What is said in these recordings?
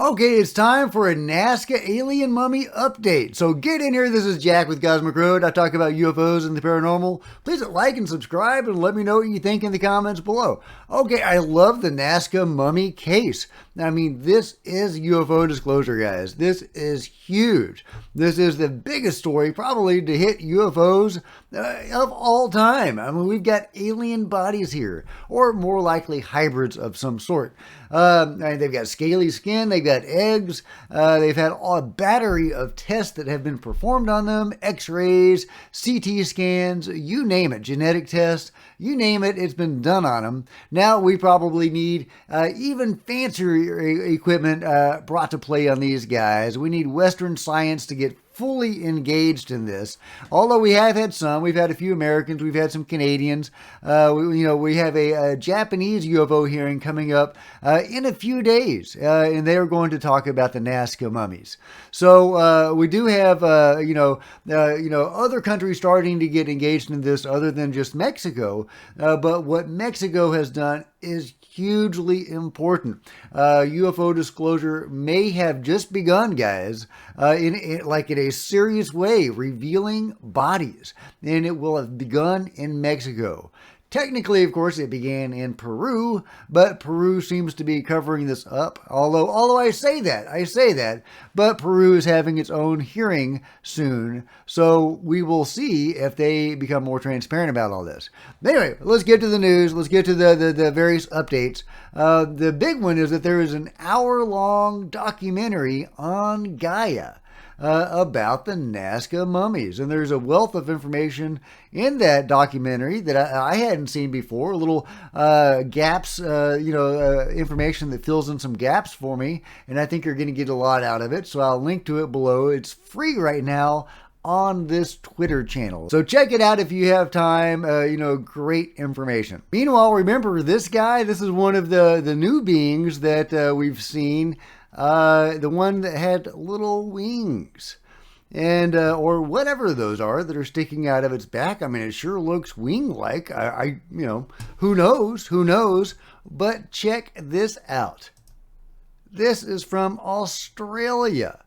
Okay, it's time for a Nazca alien mummy update. So get in here. This is Jack with Cosmic Road. I talk about UFOs and the paranormal. Please like and subscribe and let me know what you think in the comments below. Okay, I love the Nazca mummy case. I mean, this is UFO disclosure, guys. This is huge. This is the biggest story probably to hit UFOs of all time. I mean, we've got alien bodies here, or more likely hybrids of some sort. They've got scaly skin, they've got eggs, they've had a battery of tests that have been performed on them, x-rays, CT scans, you name it, genetic tests, you name it, it's been done on them. Now we probably need even fancier equipment brought to play on these guys. We need Western science to get fully engaged in this. Although we have had some, we've had a few Americans, we've had some Canadians. We have a Japanese UFO hearing coming up in a few days, and they are going to talk about the Nazca mummies. So we do have other countries starting to get engaged in this, other than just Mexico. But what Mexico has done is hugely important. UFO disclosure may have just begun, guys, in a serious way, revealing bodies, and it will have begun in Mexico. Technically, of course, it began in Peru, but Peru seems to be covering this up. Although I say that, but Peru is having its own hearing soon, so we will see if they become more transparent about all this. But anyway, let's get to the news. Let's get to the various updates. The big one is that there is an hour-long documentary on Gaia about the Nazca mummies. And there's a wealth of information in that documentary that I hadn't seen before. Little gaps, information that fills in some gaps for me. And I think you're going to get a lot out of it. So I'll link to it below. It's free right now on this Twitter channel. So check it out if you have time. Great information. Meanwhile, remember this guy, this is one of the new beings that we've seen. The one that had little wings, and or whatever those are that are sticking out of its back. I mean, it sure looks wing-like. Who knows? But check this out. This is from Australia.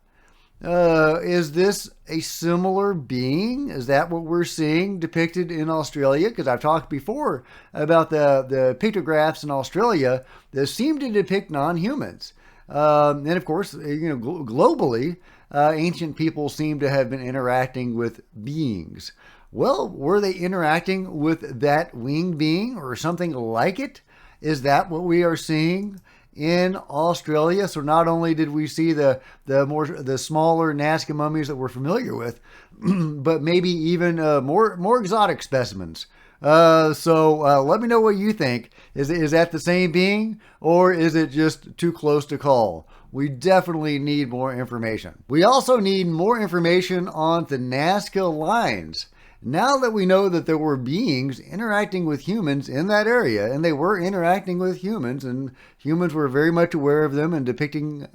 Is this a similar being? Is that what we're seeing depicted in Australia? Because I've talked before about the pictographs in Australia that seem to depict non-humans. And of course, globally, ancient people seem to have been interacting with beings. Well, were they interacting with that winged being or something like it? Is that what we are seeing in Australia? So not only did we see the smaller Nazca mummies that we're familiar with, but maybe even more exotic specimens. So let me know what you think. Is that the same being, or is it just too close to call? We definitely need more information. We also need more information on the Nazca lines. Now that we know that there were beings interacting with humans in that area, and they were interacting with humans, and humans were very much aware of them and depicting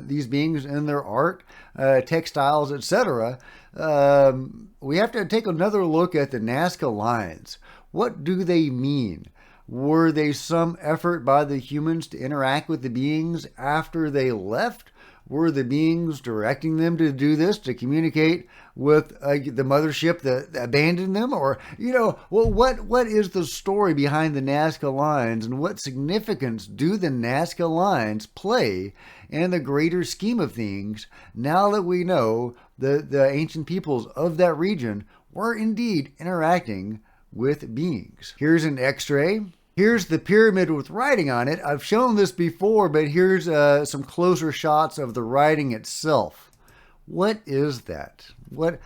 these beings in their art, textiles, etc., we have to take another look at the Nazca lines. What do they mean? Were they some effort by the humans to interact with the beings after they left? Were the beings directing them to do this, to communicate with the mothership that abandoned them? Or, what is the story behind the Nazca lines, and what significance do the Nazca lines play in the greater scheme of things now that we know the ancient peoples of that region were indeed interacting with beings? Here's an x-ray. Here's the pyramid with writing on it. I've shown this before, but here's some closer shots of the writing itself. What is that? Was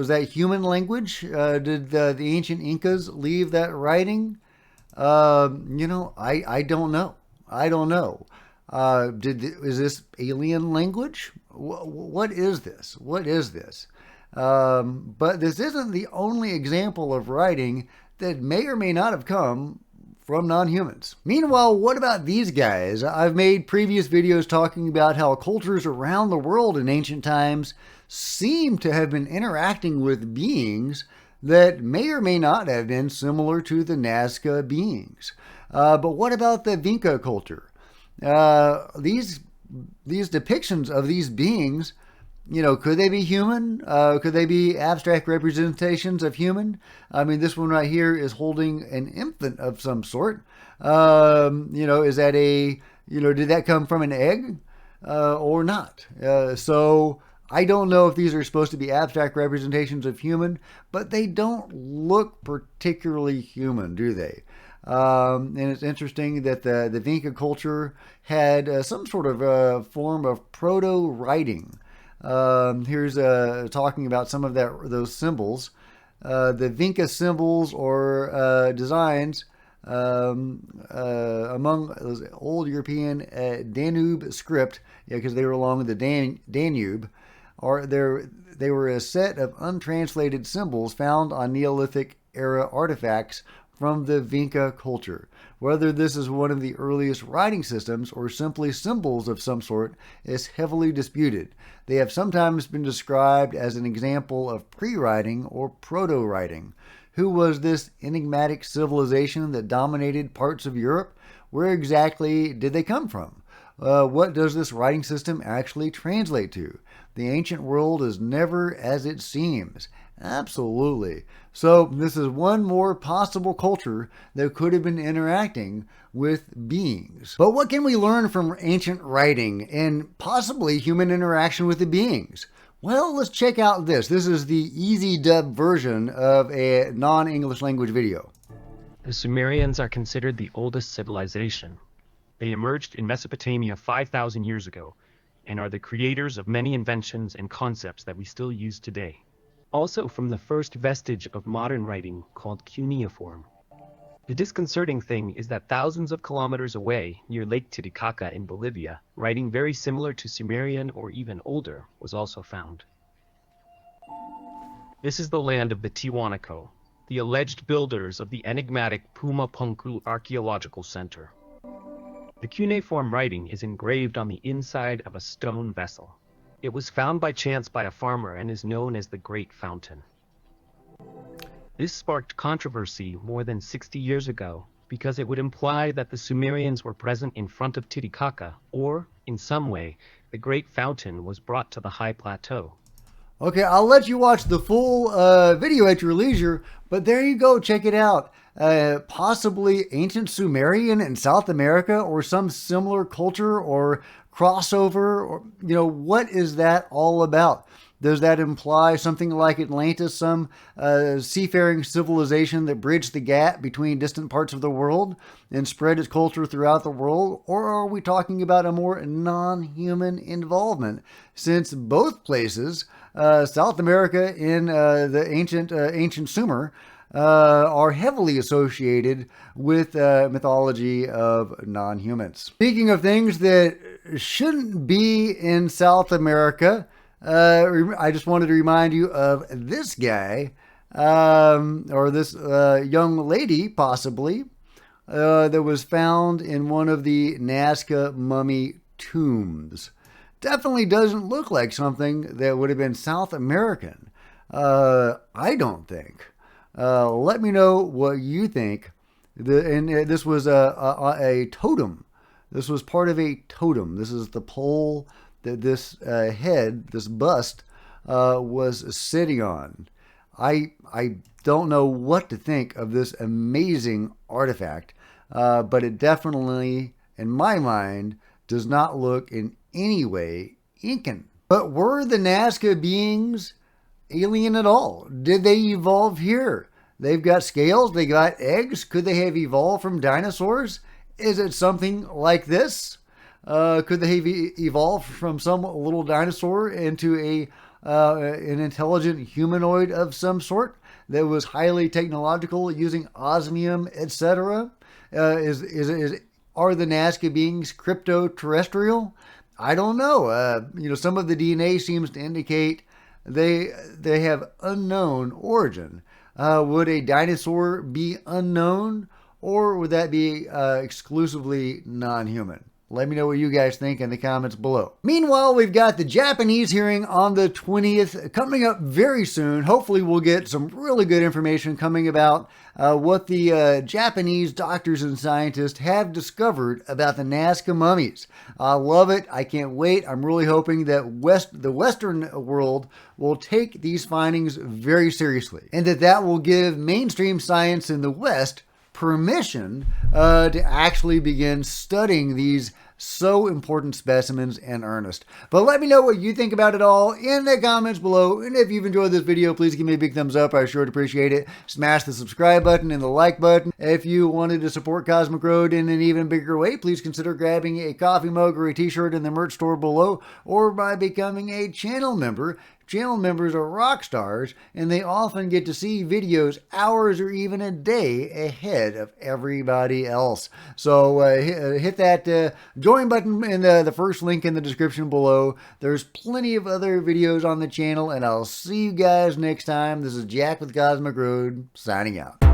that human language? Did the ancient Incas leave that writing? I don't know. Is this alien language? What is this? But this isn't the only example of writing that may or may not have come from non-humans. Meanwhile, what about these guys? I've made previous videos talking about how cultures around the world in ancient times seem to have been interacting with beings that may or may not have been similar to the Nazca beings. But what about the Vinca culture? These these depictions of these beings, could they be human? Could they be abstract representations of human? I mean, this one right here is holding an infant of some sort. Is that did that come from an egg or not? So I don't know if these are supposed to be abstract representations of human, but they don't look particularly human, do they? And it's interesting that the Vinca culture had some sort of form of proto-writing. Here's talking about some of those symbols. The Vinca symbols or designs among those old European Danube script, because they were along the Danube, they were a set of untranslated symbols found on Neolithic era artifacts from the Vinca culture. Whether this is one of the earliest writing systems or simply symbols of some sort is heavily disputed. They have sometimes been described as an example of pre-writing or proto-writing. Who was this enigmatic civilization that dominated parts of Europe? Where exactly did they come from? What does this writing system actually translate to? The ancient world is never as it seems. Absolutely. So this is one more possible culture that could have been interacting with beings. But what can we learn from ancient writing and possibly human interaction with the beings? Well, let's check out this. This is the easy dub version of a non-English language video. The Sumerians are considered the oldest civilization. They emerged in Mesopotamia 5,000 years ago and are the creators of many inventions and concepts that we still use today. Also from the first vestige of modern writing called cuneiform. The disconcerting thing is that thousands of kilometers away, near Lake Titicaca in Bolivia, writing very similar to Sumerian or even older was also found. This is the land of the Tiwanaku, the alleged builders of the enigmatic Puma Punku Archaeological Center. The cuneiform writing is engraved on the inside of a stone vessel. It was found by chance by a farmer and is known as the Great Fountain. This sparked controversy more than 60 years ago because it would imply that the Sumerians were present in front of Titicaca, or, in some way, the Great Fountain was brought to the high plateau. Okay, I'll let you watch the full video at your leisure, but there you go, check it out. Possibly ancient Sumerian in South America or some similar culture or crossover, or what is that all about? Does that imply something like Atlantis, some seafaring civilization that bridged the gap between distant parts of the world and spread its culture throughout the world? Or are we talking about a more non-human involvement? Since both places, South America and the ancient Sumer, are heavily associated with mythology of non-humans. Speaking of things that shouldn't be in South America, I just wanted to remind you of this guy, or this young lady, possibly, that was found in one of the Nazca mummy tombs. Definitely doesn't look like something that would have been South American. I don't think. Let me know what you think. This was a totem. This was part of a totem. This is the pole that this head, this bust, was sitting on. I don't know what to think of this amazing artifact, but it definitely, in my mind, does not look in any way Incan. But were the Nazca beings alien at all? Did they evolve here? They've got scales, they got eggs. Could they have evolved from dinosaurs? Is it something like this? Could they have evolved from some little dinosaur into an intelligent humanoid of some sort that was highly technological, using osmium, etc.? Are the Nazca beings crypto-terrestrial? I don't know. Some of the DNA seems to indicate they have unknown origin. Would a dinosaur be unknown, or would that be exclusively non-human? Let me know what you guys think in the comments below. Meanwhile, we've got the Japanese hearing on the 20th coming up very soon. Hopefully we'll get some really good information coming about what the Japanese doctors and scientists have discovered about the Nazca mummies. I love it. I can't wait. I'm really hoping that the Western world will take these findings very seriously, and that will give mainstream science in the West permission to actually begin studying these so important specimens in earnest. But let me know what you think about it all in the comments below. And if you've enjoyed this video, please give me a big thumbs up. I sure would appreciate it. Smash the subscribe button and the like button. If you wanted to support Cosmic Road in an even bigger way, please consider grabbing a coffee mug or a t-shirt in the merch store below, or by becoming a channel member. Channel members are rock stars, and they often get to see videos hours or even a day ahead of everybody else. So hit that join button in the first link in the description below. There's plenty of other videos on the channel, and I'll see you guys next time. This is Jack with Cosmic Road, signing out.